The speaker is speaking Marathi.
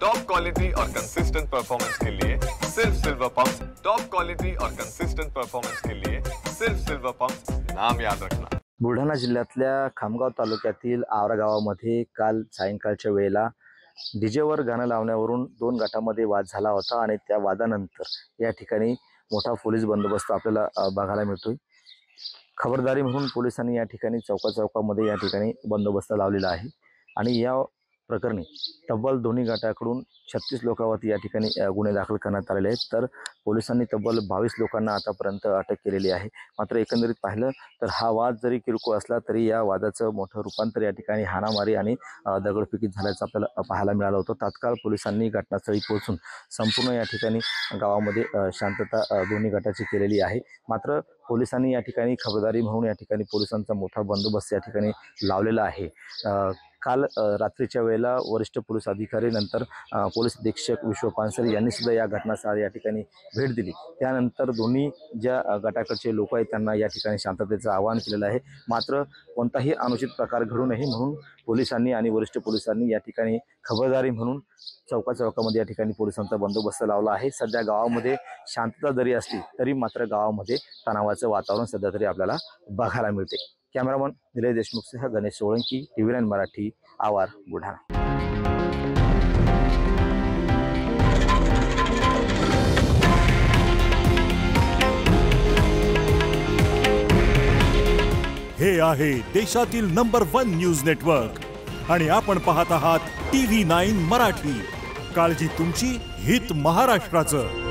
टॉप क्वालिटी और कंसिस्टेंट परफॉर्मेंस के लिए सिर्फ सिल्वर पंप्स। टॉप क्वालिटी और कंसिस्टेंट परफॉर्मेंस के लिए सिर्फ सिल्वर पंप्स, नाम याद रखना। बुलढाणा जिल्ह्यातल्या खामगाव तालुक्यातील आवरा गावामध्ये काल सायंकाळच्या वेळेला डीजेवर गाणं लावण्यावरून दोन गटामध्ये वाद झाला होता आणि त्या वादानंतर या ठिकाणी मोठा पोलीस बंदोबस्त आपल्याला बघायला मिळतोय। खबरदारी म्हणून पोलिसांनी या ठिकाणी चौकामध्ये या ठिकाणी बंदोबस्त लावलेला आहे आणि या प्रकरणी तब्बल दोन्ही गटाकडून 36 लोकांवरती या ठिकाणी गुन्हे दाखल करण्यात आलेले आहेत। तर पोलिसांनी तब्बल 22 लोकांना आतापर्यंत अटक केलेली आहे। मात्र एकंदरीत पाहिलं तर हा वाद जरी किरकोळ असला तरी या वादाचं मोठं रूपांतर या ठिकाणी हाणामारी आणि दगडफेकीत झाल्याचं आपल्याला पाहायला मिळालं होतं। तात्काळ पोलिसांनी घटनास्थळी पोहोचून संपूर्ण या ठिकाणी गावामध्ये शांतता दोन्ही गटाची केलेली आहे। मात्र पोलिसांनी या ठिकाणी खबरदारी म्हणून या ठिकाणी पोलिसांचा मोठा बंदोबस्त या ठिकाणी लावलेला आहे। काल रात्रीच्या वेळेला वरिष्ठ पोलीस अधिकारी नंतर पोलीस अधीक्षक विश्व पानसरे यांनी सुद्धा या घटनास्थळी या ठिकाणी भेट दिली। त्यानंतर दोन्ही ज्या गटाकडचे लोक आहेत त्यांना या ठिकाणी शांततेचं आवाहन केलेलं आहे। मात्र कोणताही अनुचित प्रकार घडू नये म्हणून पोलिसांनी आणि वरिष्ठ पोलिसांनी या ठिकाणी खबरदारी म्हणून चौकामध्ये या ठिकाणी पोलिसांचा बंदोबस्त लावला आहे। सध्या गावामध्ये शांतता जरी असली तरी मात्र गावामध्ये तणावाचं वातावरण सध्या तरी आपल्याला बघायला मिळते। कॅमेरामन निलेश देशमुखसह गणेश सोळंकी, TV9 मराठी, आवार, बुलढाणा। हे आहे देशातील नंबर 1 न्यूज नेटवर्क आणि आपण पाहत आहात TV9 मराठी। काळजी तुमची, हित महाराष्ट्राचं।